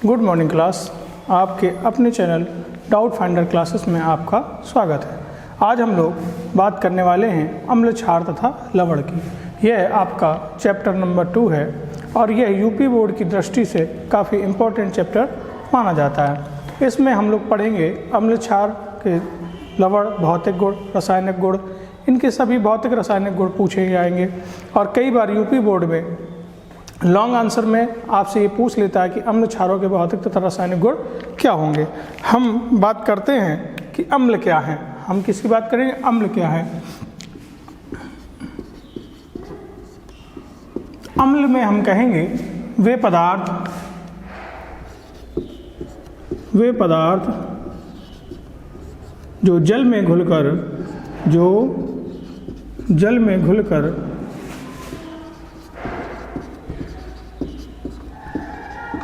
Good morning class. आपके अपने channel doubt finder classes में आपका स्वागत है। आज हम लोग बात करने वाले हैं अम्ल क्षार तथा लवण की। यह आपका चैप्टर नंबर 2 है और यह यूपी बोर्ड की दृष्टि से काफ़ी इम्पोर्टेंट चैप्टर माना जाता है। इसमें हम लोग पढ़ेंगे अम्ल क्षार के लवण, भौतिक गुण, रासायनिक गुण, इनके सभी भौतिक रासायनिक गुण पूछे जाएंगे। और कई बार यूपी बोर्ड में लॉन्ग आंसर में आपसे ये पूछ लेता है कि अम्ल क्षारों के भौतिक तथा रासायनिक गुण क्या होंगे। हम बात करते हैं कि अम्ल क्या है। हम किसकी बात करेंगे? अम्ल क्या है। अम्ल में हम कहेंगे वे पदार्थ जो जल में घुलकर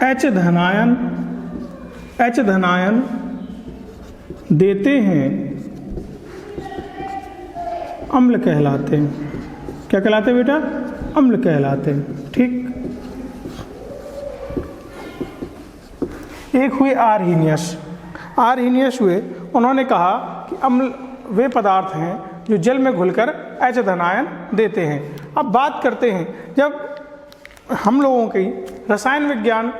H धनायन देते हैं, अम्ल कहलाते हैं। क्या कहलाते हैं बेटा? अम्ल कहलाते हैं। ठीक। एक हुए आर्हीनियस हुए। उन्होंने कहा कि अम्ल वे पदार्थ हैं जो जल में घुलकर H धनायन देते हैं। अब बात करते हैं, जब हम लोगों की रसायन विज्ञान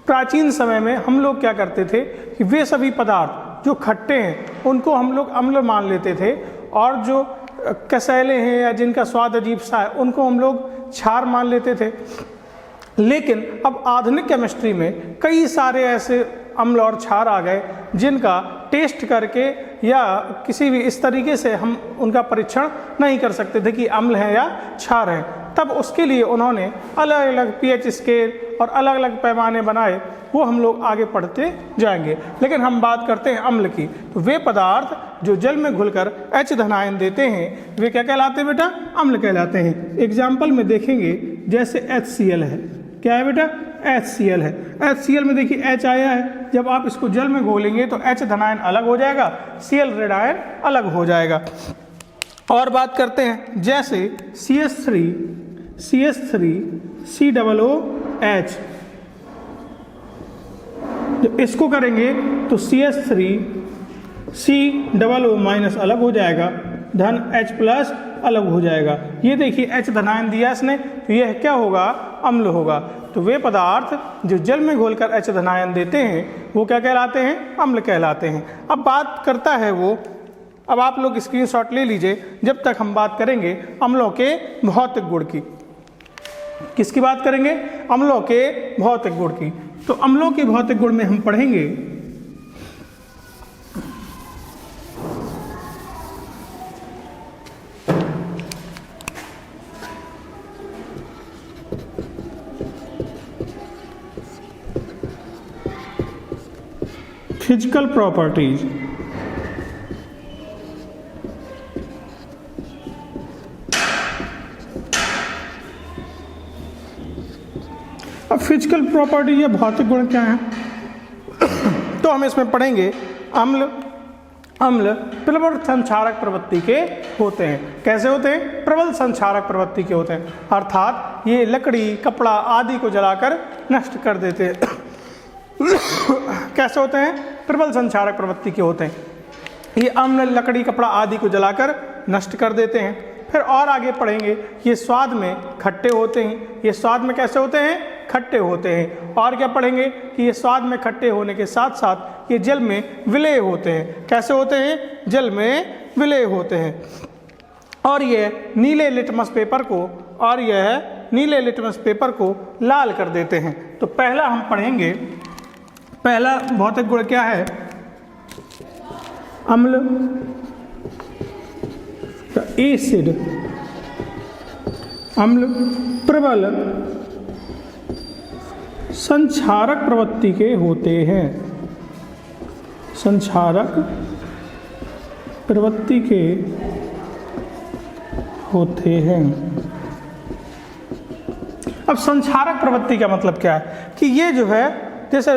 प्राचीन समय में हम लोग क्या करते थे कि वे सभी पदार्थ जो खट्टे हैं उनको हम लोग अम्ल मान लेते थे, और जो कसैले हैं या जिनका स्वाद अजीब सा है उनको हम लोग क्षार मान लेते थे। लेकिन अब आधुनिक केमिस्ट्री में कई सारे ऐसे अम्ल और क्षार आ गए जिनका टेस्ट करके या किसी भी इस तरीके से हम उनका परीक्षण नहीं कर सकते थे कि अम्ल है या क्षार है। तब उसके लिए उन्होंने अलग अलग पीएच स्केल और अलग अलग पैमाने बनाए। वो हम लोग आगे पढ़ते जाएंगे, लेकिन हम बात करते हैं अम्ल की। तो वे पदार्थ जो जल में घुलकर H धनायन देते हैं वे क्या कहलाते हैं बेटा? अम्ल कहलाते हैं। एग्जाम्पल में देखेंगे, जैसे HCl है। क्या है बेटा? HCl है। HCl में देखिए H आया है, जब आप इसको जल में घोलेंगे तो H धनायन अलग हो जाएगा, Cl ऋण आयन अलग हो जाएगा। और बात करते हैं जैसे CH3 COOH, जब इसको करेंगे तो CH3 COO माइनस अलग हो जाएगा, धन H प्लस अलग हो जाएगा। ये देखिए H धनायन दिया इसने, तो यह क्या होगा? अम्ल होगा। तो वे पदार्थ जो जल में घोलकर H धनायन देते हैं वो क्या कहलाते हैं? अम्ल कहलाते हैं। अब बात करता है वो, अब आप लोग स्क्रीनशॉट ले लीजिए। जब तक हम बात करेंगे अम्लों के भौतिक गुण की। किसकी बात करेंगे? अम्लों के भौतिक गुण की। तो अम्लों के भौतिक गुण में हम पढ़ेंगे फिजिकल प्रॉपर्टीज। अब फिजिकल प्रॉपर्टी या भौतिक गुण क्या है? तो हम इसमें पढ़ेंगे अम्ल प्रबल संक्षारक प्रवृत्ति के होते हैं। कैसे होते हैं? प्रबल संक्षारक प्रवृत्ति के होते हैं, अर्थात ये लकड़ी, कपड़ा आदि को जलाकर नष्ट कर देते हैं। कैसे होते हैं? प्रबल संक्षारक प्रवृत्ति के होते हैं। ये अम्ल लकड़ी, कपड़ा आदि को जलाकर नष्ट कर देते हैं। फिर और आगे पढ़ेंगे, ये स्वाद में खट्टे होते हैं। ये स्वाद में कैसे होते हैं? खट्टे होते हैं। और क्या पढ़ेंगे कि ये स्वाद में खट्टे होने के साथ साथ ये जल में विलेय होते हैं। कैसे होते हैं? जल में विलेय होते हैं। और यह नीले लिटमस पेपर को लाल कर देते हैं। तो पहला हम पढ़ेंगे, पहला भौतिक गुण क्या है? अम्ल एसिड। अम्ल प्रबल संक्षारक प्रवृत्ति के होते हैं। संक्षारक प्रवृत्ति के होते हैं। अब संक्षारक प्रवृत्ति का मतलब क्या है? कि ये जो है, जैसे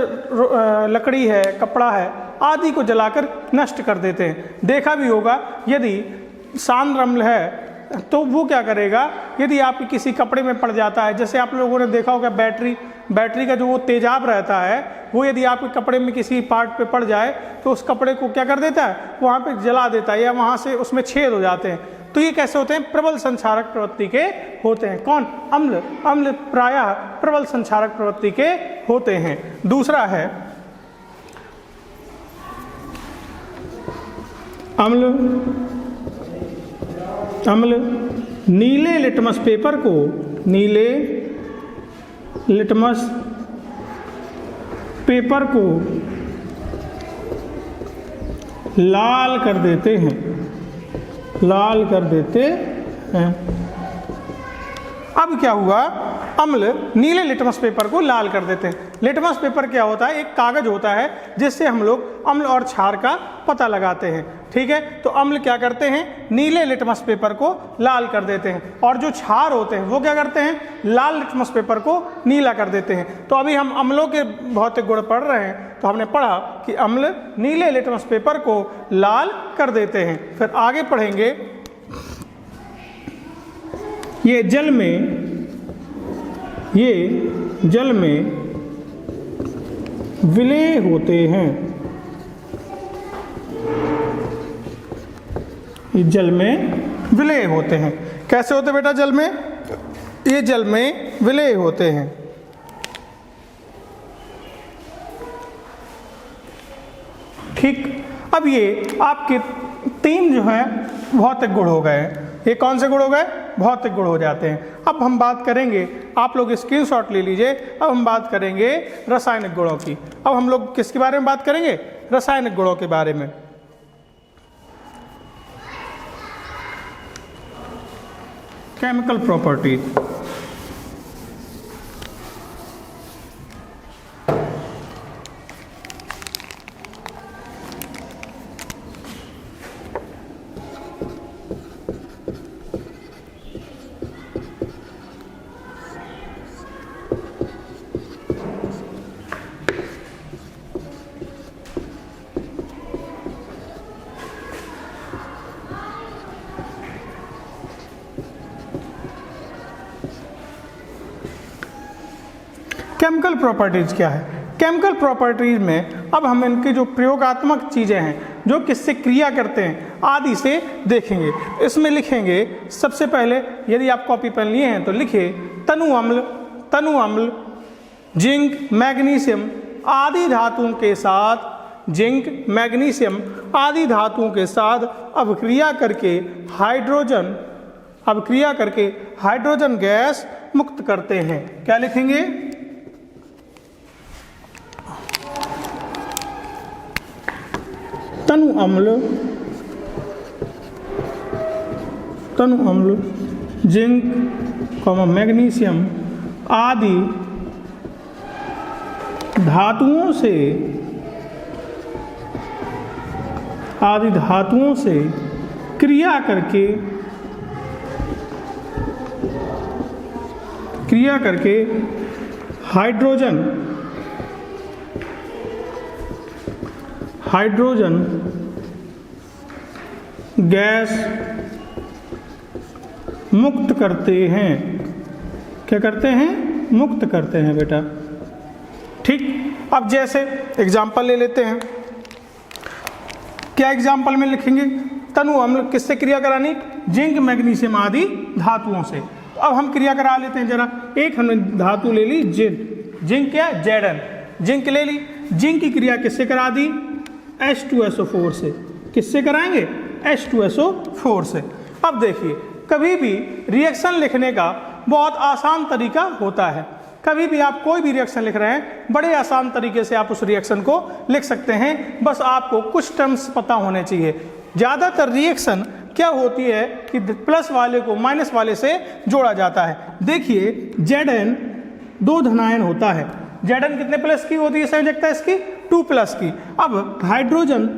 लकड़ी है, कपड़ा है आदि को जलाकर नष्ट कर देते हैं। देखा भी होगा, यदि सांद्र अम्ल है तो वो क्या करेगा, यदि आपके किसी कपड़े में पड़ जाता है, जैसे आप लोगों ने देखा होगा बैटरी का जो वो तेजाब रहता है वो यदि आपके कपड़े में किसी पार्ट पे पड़ जाए तो उस कपड़े को क्या कर देता है, वहाँ पे जला देता है या वहाँ से उसमें छेद हो जाते हैं। तो ये कैसे होते हैं, प्रबल संक्षारक प्रवृत्ति के होते हैं। कौन, अम्ल प्रायः प्रबल संक्षारक प्रवृत्ति के होते हैं। दूसरा है अम्ल नीले लिटमस पेपर को, नीले लिटमस पेपर को लाल कर देते हैं, लाल कर देते हैं। अब क्या हुआ, अम्ल नीले लिटमस पेपर को लाल कर देते हैं। लिटमस पेपर क्या होता है, एक कागज होता है जिससे हम लोग अम्ल और क्षार का पता लगाते हैं। ठीक है, तो अम्ल क्या करते हैं, नीले लिटमस पेपर को लाल कर देते हैं, और जो क्षार होते हैं वो क्या करते हैं, लाल लिटमस पेपर को नीला कर देते हैं। तो अभी हम अम्लों के भौतिक गुण पढ़ रहे हैं, तो हमने पढ़ा कि अम्ल नीले लिटमस पेपर को लाल कर देते हैं। फिर आगे पढ़ेंगे, ये जल में विलय होते हैं, ये जल में विलय होते हैं। कैसे होते बेटा, जल में, ये जल में विलय होते हैं। ठीक, अब ये आपके 3 जो है भौतिक गुण हो गए। ये कौन से गुण हो गए, भौतिक गुण हो जाते हैं। अब हम बात करेंगे, आप लोग स्क्रीनशॉट ले लीजिए, अब हम बात करेंगे रासायनिक गुणों की। अब हम लोग किसके बारे में बात करेंगे, रासायनिक गुणों के बारे में। Chemical properties. केमिकल प्रॉपर्टीज क्या है, केमिकल प्रॉपर्टीज में अब हम इनके जो प्रयोगात्मक चीज़ें हैं, जो किससे क्रिया करते हैं आदि से देखेंगे। इसमें लिखेंगे सबसे पहले, यदि आप कॉपी पेन लिए हैं तो लिखिए तनु अम्ल जिंक मैग्नीशियम आदि धातुओं के साथ, जिंक मैग्नीशियम आदि धातुओं के साथ अभिक्रिया करके हाइड्रोजन गैस मुक्त करते हैं। क्या लिखेंगे, तनु अम्ल जिंक मैग्नीशियम आदि धातुओं से क्रिया करके हाइड्रोजन गैस मुक्त करते हैं। क्या करते हैं, मुक्त करते हैं बेटा। ठीक, अब जैसे एग्जाम्पल ले लेते हैं। क्या एग्जाम्पल में लिखेंगे, तनु अम्ल किससे क्रिया करानी, जिंक मैग्नीशियम आदि धातुओं से। तो अब हम क्रिया करा लेते हैं जरा। एक हमने धातु ले ली जिंक क्या, Zn, जिंक ले ली। जिंक की क्रिया किससे करा दी, H2SO4 से। किससे कराएंगे, H2SO4 से। अब देखिए, कभी भी रिएक्शन लिखने का बहुत आसान तरीका होता है। कभी भी आप कोई भी रिएक्शन लिख रहे हैं, बड़े आसान तरीके से आप उस रिएक्शन को लिख सकते हैं, बस आपको कुछ टर्म्स पता होने चाहिए। ज़्यादातर रिएक्शन क्या होती है कि प्लस वाले को माइनस वाले से जोड़ा जाता है। देखिए Zn 2 धनायन होता है, Zn कितने प्लस की होती है संयोजकता इसकी, 2 प्लस की। अब हाइड्रोजन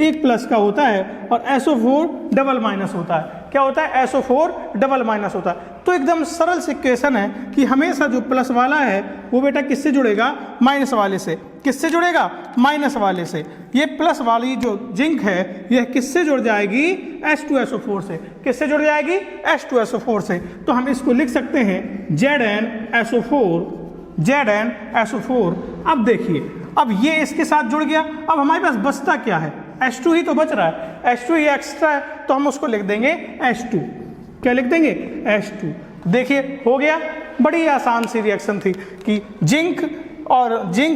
1 प्लस का होता है और SO4 डबल माइनस होता है। क्या होता है, SO4 डबल माइनस होता है। तो एकदम सरल सी इक्वेशन है कि हमेशा जो प्लस वाला है वो बेटा किससे जुड़ेगा, माइनस वाले से। किससे जुड़ेगा, माइनस वाले से। ये प्लस वाली जो जिंक है ये किससे जुड़ जाएगी, H2SO4 से। किससे जुड़ जाएगी, H2SO4 से। तो हम इसको लिख सकते हैं ZnSO4, ZnSO4। अब देखिए, अब ये इसके साथ जुड़ गया, अब हमारे पास बचता क्या है, H2 ही तो बच रहा है, H2 ही एक्स्ट्रा है, तो हम उसको लिख देंगे H2। क्या लिख देंगे, H2। देखिए हो गया। बड़ी आसान सी रिएक्शन थी कि जिंक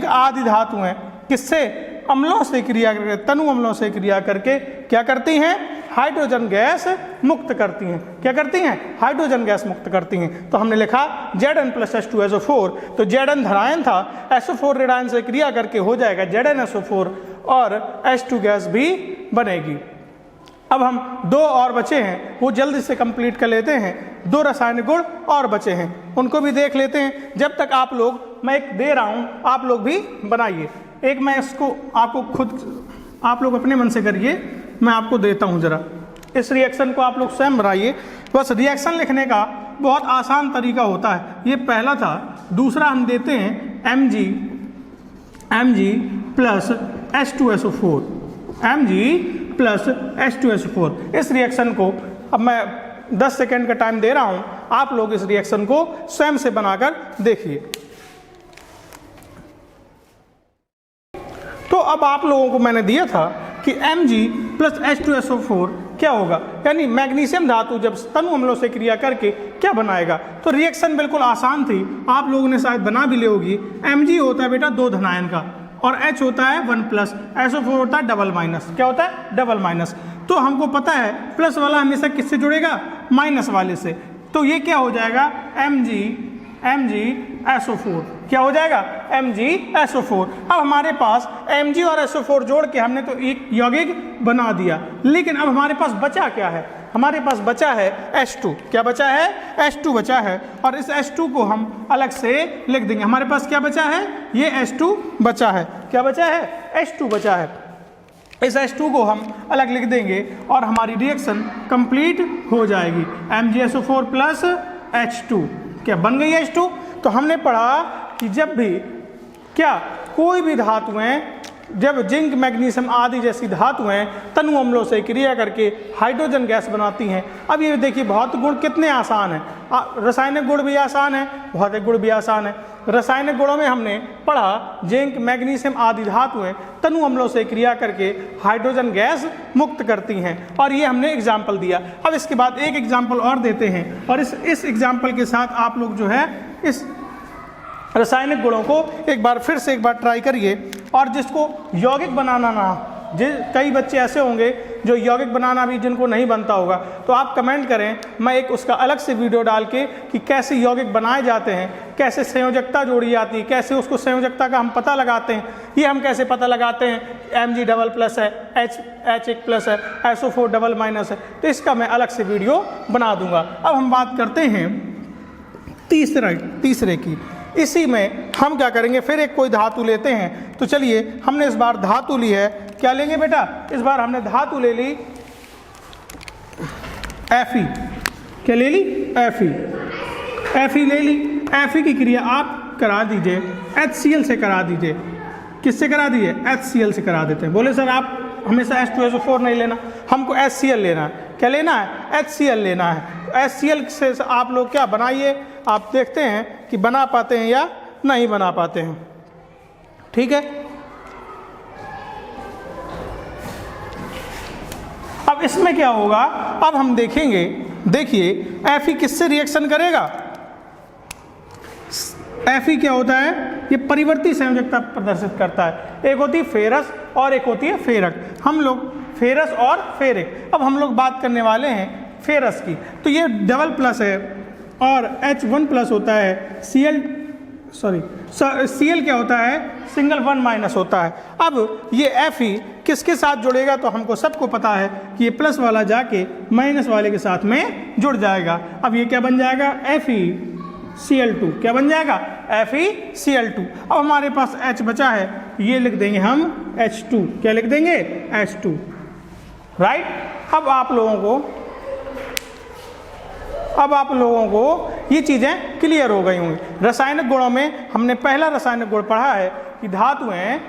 आदि धातुएं किससे, अम्लों से क्रिया करके, तनु अम्लों से क्रिया करके क्या करती हैं, हाइड्रोजन गैस मुक्त करती हैं। क्या करती हैं, हाइड्रोजन गैस मुक्त करती हैं। तो हमने लिखा Zn + H2SO4। तो Zn धनायन था, SO4 ऋणायन से क्रिया करके हो जाएगा ZnSO4 और H2 गैस भी बनेगी। अब हम दो और बचे हैं, वो जल्दी से कंप्लीट कर लेते हैं। दो रासायनिक गुण और बचे हैं, उनको भी देख लेते हैं। जब तक आप लोग, मैं एक दे रहा हूँ, आप लोग भी बनाइए। एक मैं इसको आपको खुद, आप लोग अपने मन से करिए, मैं आपको देता हूँ जरा। इस रिएक्शन को आप लोग स्वयं बनाइए। बस रिएक्शन लिखने का बहुत आसान तरीका होता है, ये पहला था। दूसरा हम देते हैं Mg + H2SO4, Mg + H2SO4। इस रिएक्शन को अब मैं 10 सेकेंड का टाइम दे रहा हूं, आप लोग इस रिएक्शन को स्वयं से बनाकर देखिए। तो अब आप लोगों को मैंने दिया था कि Mg + H2SO4 क्या होगा, यानी मैग्नीशियम धातु जब तनु अम्लों से क्रिया करके क्या बनाएगा। तो रिएक्शन बिल्कुल आसान थी, आप लोगों ने शायद बना भी ली होगी। Mg होता है बेटा 2 धनायन का, और H होता है 1+, SO4 होता है डबल माइनस। क्या होता है, डबल माइनस। तो हमको पता है प्लस वाला हमेशा किससे जुड़ेगा, माइनस वाले से। तो ये क्या हो जाएगा, MgSO4। क्या हो जाएगा, MgSO4। अब हमारे पास Mg और SO4 जोड़ के हमने तो एक यौगिक बना दिया, लेकिन अब हमारे पास बचा क्या है, हमारे पास बचा है H2। क्या बचा है, H2 बचा है। और इस H2 को हम अलग से लिख देंगे। हमारे पास क्या बचा है, ये H2 बचा है। क्या बचा है, H2 बचा है। इस H2 को हम अलग लिख देंगे और हमारी रिएक्शन कंप्लीट हो जाएगी। MgSO4 + H2 क्या बन गई H2। तो हमने पढ़ा कि जब भी क्या कोई भी धातुएं, जब जिंक मैग्नीशियम आदि जैसी धातुएं तनु अम्लों से क्रिया करके हाइड्रोजन गैस बनाती हैं। अब ये देखिए भौतिक गुण कितने आसान हैं, रासायनिक गुण भी आसान है, भौतिक गुण भी आसान है। रासायनिक गुणों में हमने पढ़ा जिंक मैग्नीशियम आदि धातुएं तनु अम्लों से क्रिया करके हाइड्रोजन गैस मुक्त करती हैं, और ये हमने एग्जाम्पल दिया। अब इसके बाद एक एग्जाम्पल और देते हैं, और इस एग्जाम्पल के साथ आप लोग जो है इस रासायनिक गुणों को एक बार फिर से ट्राई करिए। और जिसको यौगिक बनाना ना, कई बच्चे ऐसे होंगे जो यौगिक बनाना भी जिनको नहीं बनता होगा, तो आप कमेंट करें, मैं एक उसका अलग से वीडियो डाल के कि कैसे यौगिक बनाए जाते हैं, कैसे संयोजकता जोड़ी जाती है, कैसे उसको संयोजकता का हम पता लगाते हैं। ये हम कैसे पता लगाते हैं, Mg++ है, H1+ है, SO4 डबल माइनस है, तो इसका मैं अलग से वीडियो बना दूंगा। अब हम बात करते हैं तीसरे की। इसी में हम क्या करेंगे, फिर एक कोई धातु लेते हैं। तो चलिए, हमने इस बार धातु ली है, क्या लेंगे बेटा, इस बार हमने धातु ले ली Fe। क्या ले ली, Fe ले ली। Fe की क्रिया आप करा दीजिए HCl से करा दीजिए। किससे करा दीजिए, HCl से करा देते हैं। बोले सर आप हमेशा H2SO4 नहीं लेना, हमको HCl लेना है। क्या लेना है, HCl लेना है। HCl से आप लोग क्या बनाइए, आप देखते हैं कि बना पाते हैं या नहीं बना पाते हैं। ठीक है, अब इसमें क्या होगा, अब हम देखेंगे। देखिए Fe किससे रिएक्शन करेगा, Fe क्या होता है, ये परिवर्ती संयोजकता प्रदर्शित करता है। एक होती है फेरस और एक होती है फेरक। हम लोग फेरस और फेरिक, अब हम लोग बात करने वाले हैं फेरस की। तो ये डबल प्लस है और H1+ होता है, Cl क्या होता है, सिंगल 1- होता है। अब ये Fe किसके साथ जुड़ेगा, तो हमको सबको पता है कि ये प्लस वाला जाके माइनस वाले के साथ में जुड़ जाएगा। अब ये क्या बन जाएगा, FeCl2। क्या बन जाएगा, FeCl2। अब हमारे पास H बचा है, ये लिख देंगे हम H2। क्या लिख देंगे, H2। राइट। अब आप लोगों को ये चीज़ें क्लियर हो गई होंगी। रासायनिक गुणों में हमने पहला रासायनिक गुण पढ़ा है कि धातुएं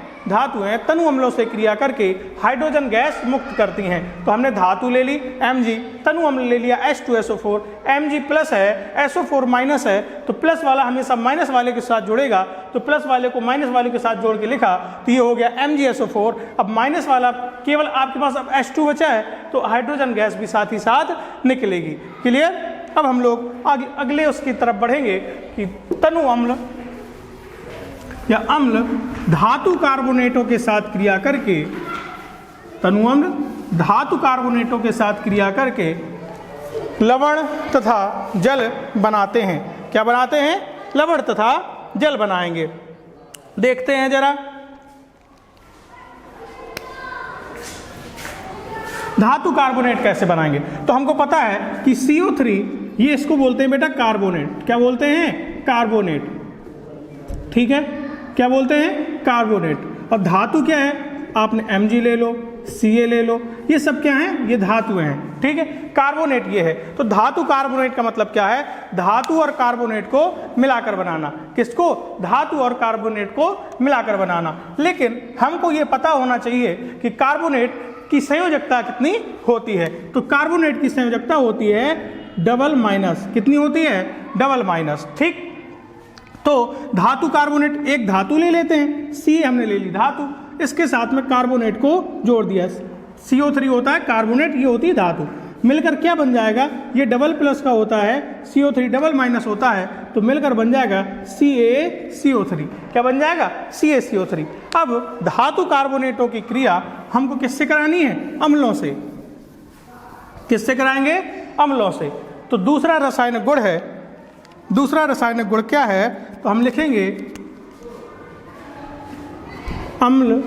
तनु अम्लों से क्रिया करके हाइड्रोजन गैस मुक्त करती हैं। तो हमने धातु ले ली Mg, तनु अम्ल ले लिया H2SO4, Mg प्लस है, SO4 माइनस है, तो प्लस वाला हमेशा माइनस वाले के साथ जुड़ेगा, तो प्लस वाले को माइनस वाले के साथ जोड़ के लिखा तो ये हो गया MgSO4। अब माइनस वाला केवल आपके पास अब H2 बचा है, तो हाइड्रोजन गैस भी साथ ही साथ निकलेगी। क्लियर। अब हम लोग आगे अगले उसकी तरफ बढ़ेंगे कि तनु अम्ल या अम्ल धातु कार्बोनेटों के साथ क्रिया करके, तनु अम्ल धातु कार्बोनेटों के साथ क्रिया करके लवण तथा जल बनाते हैं। क्या बनाते हैं? लवण तथा जल बनाएंगे। देखते हैं जरा। धातु कार्बोनेट कैसे बनाएंगे? तो हमको पता है कि CO3, ये इसको बोलते हैं बेटा कार्बोनेट। क्या बोलते हैं? कार्बोनेट। ठीक है, क्या बोलते हैं? कार्बोनेट। और धातु क्या है? आपने Mg ले लो, Ca ले लो, ये सब क्या है? ये धातुएं हैं। ठीक है, कार्बोनेट ये है। तो धातु कार्बोनेट का मतलब क्या है? धातु और कार्बोनेट को मिलाकर बनाना। किसको? धातु और कार्बोनेट को मिलाकर बनाना। लेकिन हमको ये पता होना चाहिए कि कार्बोनेट की संयोजकता कितनी होती है। तो कार्बोनेट की संयोजकता होती है डबल माइनस। कितनी होती है? Double minus. ठीक, तो धातु कार्बोनेट, एक धातु ले लेते हैं, C हमने ले ली धातु, इसके साथ में कार्बोनेट को जोड़ दिया। CO3 होता है कार्बोनेट, ये होती है धातु। मिलकर क्या बन जाएगा? ये डबल प्लस का होता है, CO3 डबल माइनस होता है, तो मिलकर बन जाएगा CaCO3। क्या बन जाएगा? CaCO3। अब धातु कार्बोनेटों की क्रिया हमको किससे करानी है? अम्लों से। किससे कराएंगे? अम्लों से। तो दूसरा रासायनिक गुण है, दूसरा रासायनिक गुण क्या है? तो हम लिखेंगे अम्ल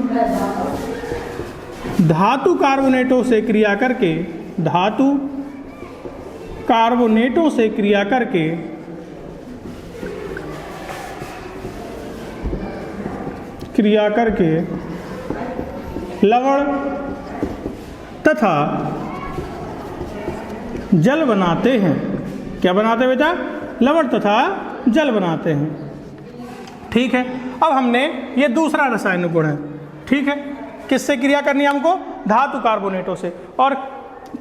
धातु कार्बोनेटों से क्रिया करके, धातु कार्बोनेटों से क्रिया करके लवण तथा जल बनाते हैं। क्या बनाते हैं बेटा? लवण तथा जल बनाते हैं। ठीक है, अब हमने ये दूसरा रासायनिक गुण है। ठीक है, किससे क्रिया करनी है हमको? धातु कार्बोनेटों से। और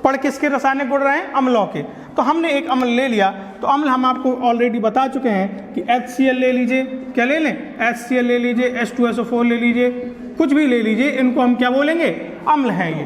पढ़ किसके रासायनिक गुण रहे हैं? अम्लों के। तो हमने एक अम्ल ले लिया, तो अम्ल हम आपको ऑलरेडी बता चुके हैं कि HCl ले लीजिए। क्या ले लें? HCl ले लीजिए, H2SO4 ले लीजिए, कुछ भी ले लीजिए, इनको हम क्या बोलेंगे? अम्ल हैं ये।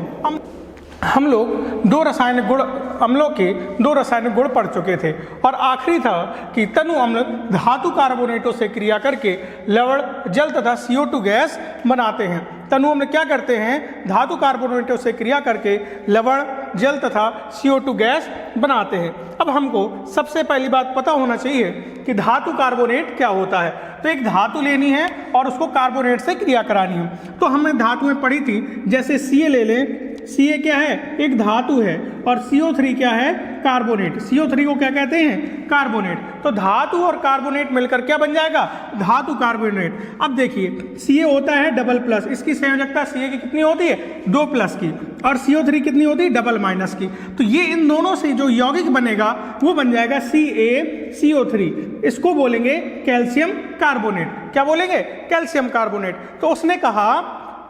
हम लोग दो रासायनिक गुण, अम्लों के दो रासायनिक गुण पढ़ चुके थे। और आखिरी था कि तनु अम्ल धातु कार्बोनेटों से क्रिया करके लवण, जल तथा CO2 गैस बनाते हैं। तनु अम्ल क्या करते हैं? धातु कार्बोनेटों से क्रिया करके लवण, जल तथा CO2 गैस बनाते हैं। अब हमको सबसे पहली बात पता होना चाहिए कि धातु कार्बोनेट क्या होता है। तो एक धातु लेनी है और उसको कार्बोनेट से क्रिया करानी है। तो हमने धातुएं पढ़ी थी, जैसे Ca ले लें। Ca क्या है? एक धातु है। और CO3 क्या है? कार्बोनेट। CO3 को क्या कहते हैं? कार्बोनेट। तो धातु और कार्बोनेट मिलकर क्या बन जाएगा? धातु कार्बोनेट। अब देखिए, Ca होता है डबल प्लस, इसकी संयोजकता Ca की कितनी होती है? 2 प्लस की। और CO3 कितनी होती है? डबल माइनस की। तो ये इन दोनों से जो यौगिक बनेगा वो बन जाएगा CaCO3। इसको बोलेंगे कैल्शियम कार्बोनेट। क्या बोलेंगे? Calcium carbonate. तो उसने कहा,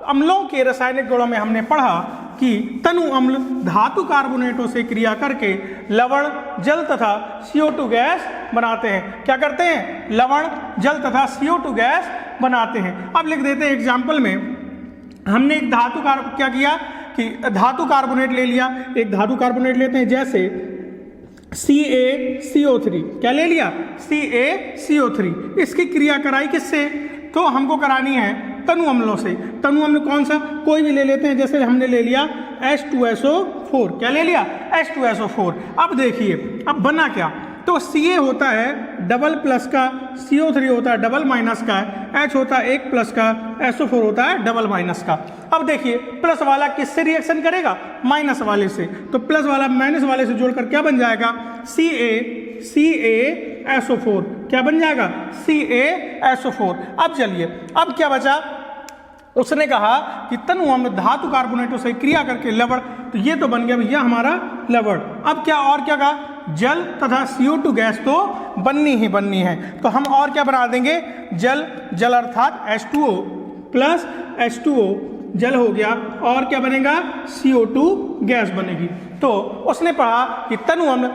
अम्लों के रासायनिक गुणों में हमने पढ़ा कि तनु अम्ल धातु कार्बोनेटों से क्रिया करके लवण, जल तथा CO2 गैस बनाते हैं। क्या करते हैं? लवण, जल तथा CO2 गैस बनाते हैं। अब लिख देते हैं एग्जाम्पल में, हमने एक धातु क्या किया कि धातु कार्बोनेट ले लिया। एक धातु कार्बोनेट लेते हैं, जैसे CaCO3। क्या ले लिया? CaCO3। इसकी क्रिया कराई किससे? तो हमको करानी है तनु अम्लों से। तनु अम्ल कौन सा? कोई भी ले लेते हैं, जैसे हमने ले लिया H2SO4। क्या ले लिया? H2SO4। अब देखिए, अब बना क्या? तो Ca होता है डबल प्लस का, CO3 होता है डबल माइनस का, H होता है 1 प्लस का, SO4 होता है डबल माइनस का। अब देखिए, प्लस वाला किससे रिएक्शन करेगा? माइनस वाले से। तो प्लस वाला माइनस वाले से जोड़कर क्या बन जाएगा? CaSO4। क्या बन जाएगा? CaSO4। अब चलिए, अब क्या बचा? उसने कहा कि तनु अम्ल धातु कार्बोनेटों से क्रिया करके लवण, तो ये तो बन गया भैया हमारा लवण। अब क्या और क्या कहा? जल तथा CO2 गैस तो बननी ही बननी है। तो हम और क्या बना देंगे, जल जल अर्थात H2O प्लस H2O जल हो गया, और क्या बनेगा, CO2 गैस बनेगी। तो उसने पढ़ा कि तनु अम्ल,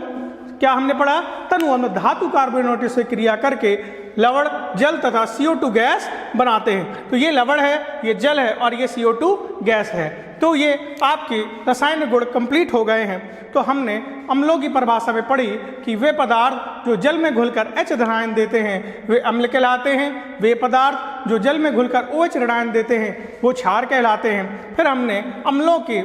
क्या हमने पढ़ा, तनु अम्ल धातु कार्बोनेटों से क्रिया करके लवण जल तथा CO2 गैस बनाते हैं। तो ये लवण है, ये जल है और ये CO2 गैस है। तो ये आपके रासायनिक गुण कंप्लीट हो गए हैं। तो हमने अम्लों की परिभाषा में पढ़ी कि वे पदार्थ जो जल में घुलकर H ऋणायन देते हैं वे अम्ल कहलाते हैं, वे पदार्थ जो जल में घुलकर OH ऋणायन देते हैं वो क्षार कहलाते हैं। फिर हमने अम्लों के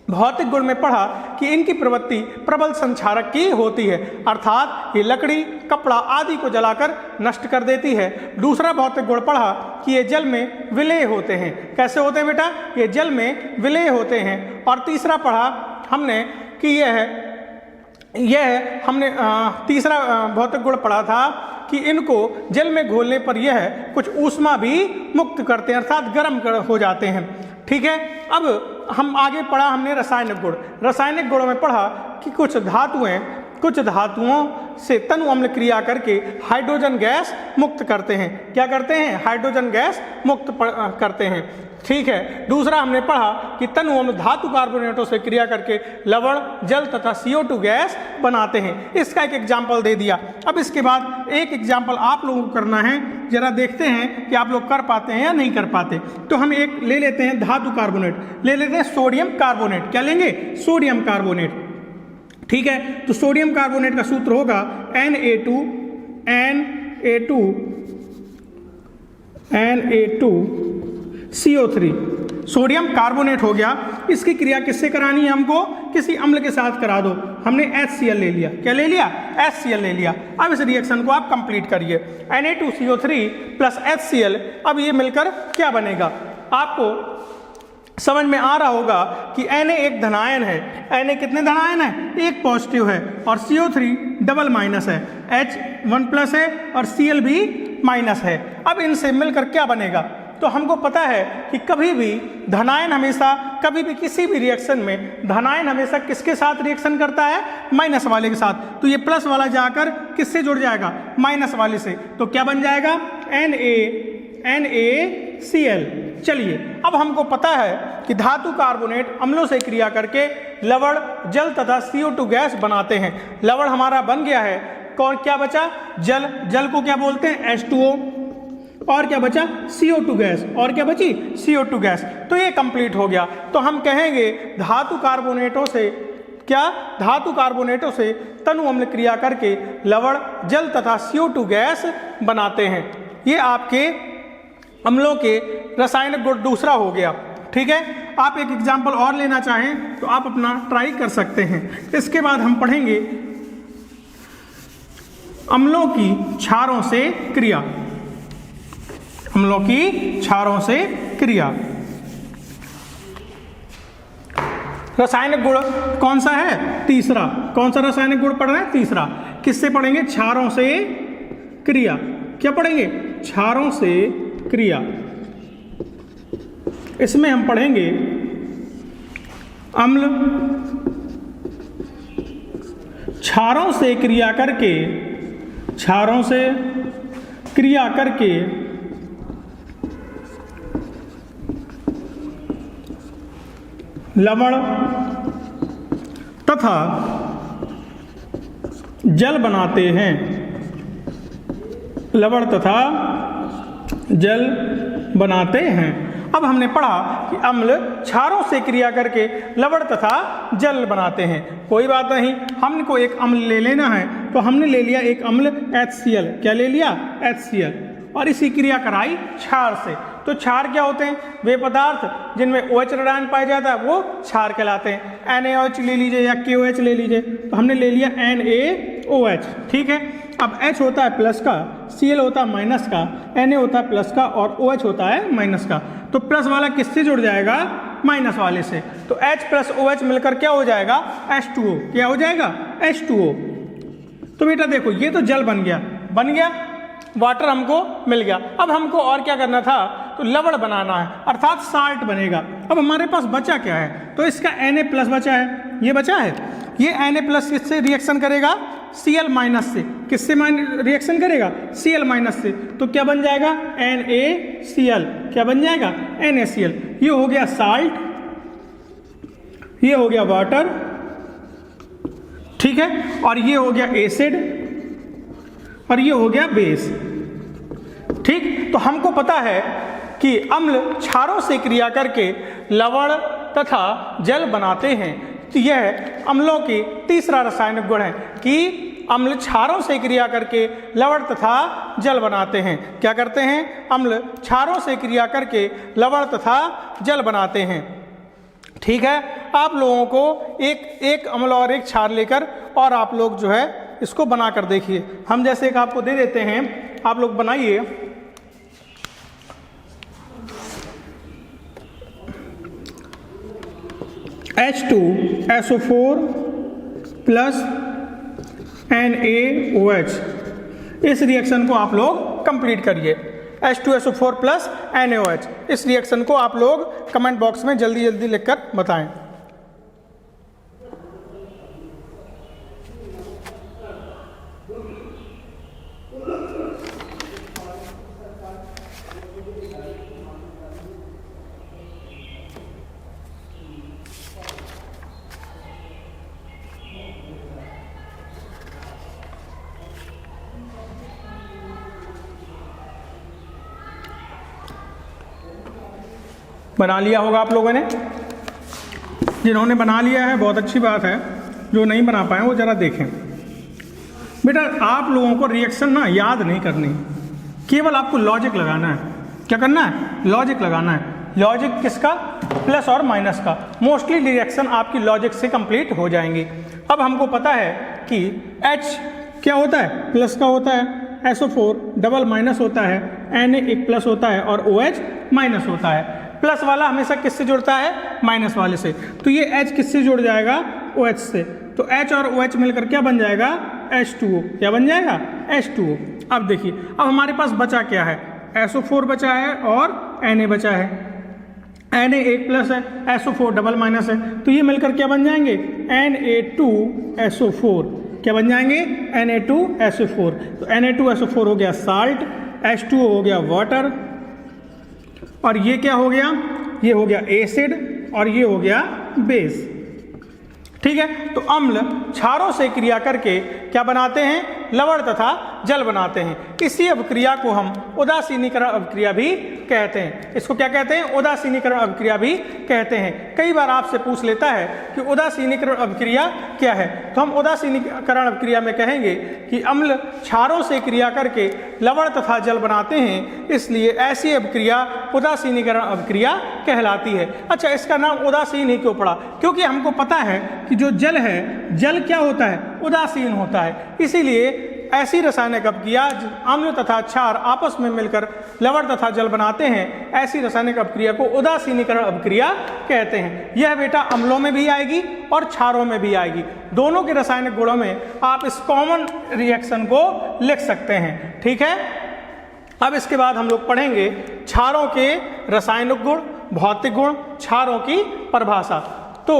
भौतिक गुण में पढ़ा कि इनकी प्रवृत्ति प्रबल संक्षारक की होती है, अर्थात ये लकड़ी, कपड़ा आदि को जलाकर नष्ट कर देती है। दूसरा भौतिक गुण पढ़ा कि ये जल में विलेय होते हैं। कैसे होते हैं बेटा, ये जल में विलेय होते हैं। और तीसरा पढ़ा हमने कि यह हमने तीसरा भौतिक गुण पढ़ा था कि इनको जल में घोलने पर यह कुछ ऊष्मा भी मुक्त करते हैं, अर्थात गर्म हो जाते हैं। ठीक है, अब हम आगे पढ़ा हमने रासायनिक गुण। रासायनिक गुणों में पढ़ा कि कुछ धातुओं से तनु अम्ल क्रिया करके हाइड्रोजन गैस मुक्त करते हैं। क्या करते हैं, हाइड्रोजन गैस मुक्त करते हैं। ठीक है, दूसरा हमने पढ़ा कि तनु अम्ल धातु कार्बोनेटों से क्रिया करके लवण जल तथा CO2 गैस बनाते हैं। इसका एक एग्जाम्पल दे दिया। अब इसके बाद एक एग्जाम्पल आप लोगों को करना है, जरा देखते हैं कि आप लोग कर पाते हैं या नहीं कर पाते। तो हम एक ले लेते हैं धातु कार्बोनेट, ले लेते हैं सोडियम कार्बोनेट। क्या लेंगे, सोडियम कार्बोनेट। ठीक है, तो सोडियम कार्बोनेट का सूत्र होगा Na2CO3। सोडियम कार्बोनेट हो गया। इसकी क्रिया किससे करानी है, हमको किसी अम्ल के साथ करा दो। हमने HCl ले लिया। क्या ले लिया, HCl ले लिया। अब इस रिएक्शन को आप कंप्लीट करिए। Na2CO3 प्लस HCl, अब ये मिलकर क्या बनेगा, आपको समझ में आ रहा होगा कि Na एक धनायन है। Na कितने धनायन है, एक पॉजिटिव है, और CO3 डबल माइनस है, H1 प्लस है और Cl भी माइनस है। अब इनसे मिलकर क्या बनेगा, तो हमको पता है कि कभी भी धनायन हमेशा, कभी भी किसी भी रिएक्शन में धनायन हमेशा किसके साथ रिएक्शन करता है, माइनस वाले के साथ। तो ये प्लस वाला जाकर किससे जुड़ जाएगा, माइनस वाले से। तो क्या बन जाएगा, NaCl। चलिए, अब हमको पता है कि धातु कार्बोनेट अम्लों से क्रिया करके लवण जल तथा CO2 गैस बनाते हैं। लवण हमारा बन गया है, कौन क्या बचा, जल, जल को क्या बोलते हैं, H2O, और क्या बचा, CO2 गैस, और क्या बची, CO2 गैस। तो ये कंप्लीट हो गया। तो हम कहेंगे धातु कार्बोनेटों से क्या, धातु कार्बोनेटों से तनु अम्ल क्रिया करके लवण जल तथा CO2 गैस बनाते हैं। ये आपके अम्लों के रासायनिक गुण दूसरा हो गया। ठीक है, आप एक एग्जाम्पल और लेना चाहें तो आप अपना ट्राई कर सकते हैं। इसके बाद हम पढ़ेंगे अम्लों की क्षारों से क्रिया। अम्लों की क्षारों से क्रिया। रासायनिक गुण कौन सा है, तीसरा। कौन सा रासायनिक गुण पढ़ रहे हैं, तीसरा। किससे पढ़ेंगे, क्षारों से क्रिया। क्या पढ़ेंगे, क्षारों से क्रिया। इसमें हम पढ़ेंगे अम्ल क्षारों से क्रिया करके, क्षारों से क्रिया करके लवण तथा जल बनाते हैं। लवण तथा जल बनाते हैं। अब हमने पढ़ा कि अम्ल क्षारों से क्रिया करके लवण तथा जल बनाते हैं। कोई बात नहीं, हमको एक अम्ल ले लेना है, तो हमने ले लिया एक अम्ल HCl। क्या ले लिया, HCl, और इसी क्रिया कराई क्षार से। तो क्षार क्या होते हैं, वे पदार्थ जिनमें OH ऋणायन पाया जाता है वो क्षार कहलाते हैं। NaOH ले लीजिए या KOH ले लीजिए, तो हमने ले लिया NaOH। ठीक है, अब H होता है प्लस का, Cl होता है माइनस का, Na होता है प्लस का और OH होता है माइनस का। तो प्लस वाला किससे जुड़ जाएगा, माइनस वाले से। तो H प्लस OH मिलकर क्या हो जाएगा, H2O। क्या हो जाएगा, H2O। तो बेटा देखो, ये तो जल बन गया, वाटर हमको मिल गया। अब हमको और क्या करना था, तो लवण बनाना है, अर्थात साल्ट बनेगा। अब हमारे पास बचा क्या है, तो इसका Na+ बचा है, ये बचा है, ये Na+ किससे रिएक्शन करेगा, Cl- से। किससे रिएक्शन करेगा, Cl- से। तो क्या बन जाएगा, NaCl। क्या बन जाएगा, NaCl। ये हो गया साल्ट, ये हो गया वाटर, ठीक है, और ये हो गया एसिड, और ये हो गया बेस। ठीक, तो हमको पता है कि अम्ल क्षारों से क्रिया करके लवण तथा जल बनाते हैं। तो यह अम्लों की तीसरा रासायनिक गुण है कि अम्ल क्षारों से क्रिया करके लवण तथा जल बनाते हैं। क्या करते हैं, अम्ल क्षारों से क्रिया करके लवण तथा जल बनाते हैं। ठीक है, आप लोगों को एक अम्ल और एक क्षार लेकर और आप लोग जो है इसको बनाकर देखिए। हम जैसे एक आपको दे देते हैं, आप लोग बनाइए। H2SO4 प्लस NaOH, इस रिएक्शन को आप लोग कंप्लीट करिए। H2SO4 प्लस NaOH, इस रिएक्शन को आप लोग कमेंट बॉक्स में जल्दी जल्दी लिखकर बताएं। बना लिया होगा आप लोगों ने, जिन्होंने बना लिया है बहुत अच्छी बात है, जो नहीं बना पाए वो ज़रा देखें। बेटा आप लोगों को रिएक्शन ना याद नहीं करनी, केवल आपको लॉजिक लगाना है। क्या करना है, लॉजिक लगाना है। लॉजिक किसका, प्लस और माइनस का। मोस्टली रिएक्शन आपकी लॉजिक से कंप्लीट हो जाएंगी। अब हमको पता है कि H क्या होता है, प्लस का होता है, SO4 डबल माइनस होता है, Na एक प्लस होता है और OH माइनस होता है। प्लस वाला हमेशा किससे जुड़ता है, माइनस वाले से। तो ये H किससे जुड़ जाएगा, OH से। तो H और OH मिलकर क्या बन जाएगा, H2O। क्या बन जाएगा, H2O। अब देखिए, अब हमारे पास बचा क्या है, SO4 बचा है और Na बचा है। Na एक प्लस है, SO4 डबल माइनस है, तो ये मिलकर क्या बन जाएंगे, Na2SO4। क्या बन जाएंगे, Na2SO4। तो Na2SO4 हो गया साल्ट, H2O हो गया वाटर, और ये क्या हो गया, ये हो गया एसिड, और ये हो गया बेस। ठीक है, तो अम्ल क्षारों से क्रिया करके क्या बनाते हैं, लवण तथा जल बनाते हैं। इसी अभिक्रिया को हम उदासीनीकरण अभिक्रिया भी कहते हैं। इसको क्या कहते हैं, उदासीनीकरण अभिक्रिया भी कहते हैं। कई बार आपसे पूछ लेता है कि उदासीनीकरण अभिक्रिया क्या है, तो हम उदासीनीकरण अभिक्रिया में कहेंगे कि अम्ल क्षारों से क्रिया करके लवण तथा जल बनाते हैं, इसलिए ऐसी अभिक्रिया उदासीनीकरण अभिक्रिया कहलाती है। अच्छा, इसका नाम उदासीन ही क्यों पड़ा, क्योंकि हमको पता है कि जो जल है, जल क्या होता है, उदासीन होता है। इसीलिए ऐसी रासायनिक अभिक्रिया अम्ल तथा क्षार आपस में मिलकर लवण तथा जल बनाते हैं, ऐसी रासायनिक अभिक्रिया को उदासीनीकरण अभिक्रिया कहते हैं। यह बेटा अम्लों में भी आएगी और क्षारों में भी आएगी। दोनों के रासायनिक गुणों में आप इस कॉमन रिएक्शन को लिख सकते हैं। ठीक है, अब इसके बाद हम लोग पढ़ेंगे क्षारों के रासायनिक गुण, भौतिक गुण, क्षारों की परिभाषा। तो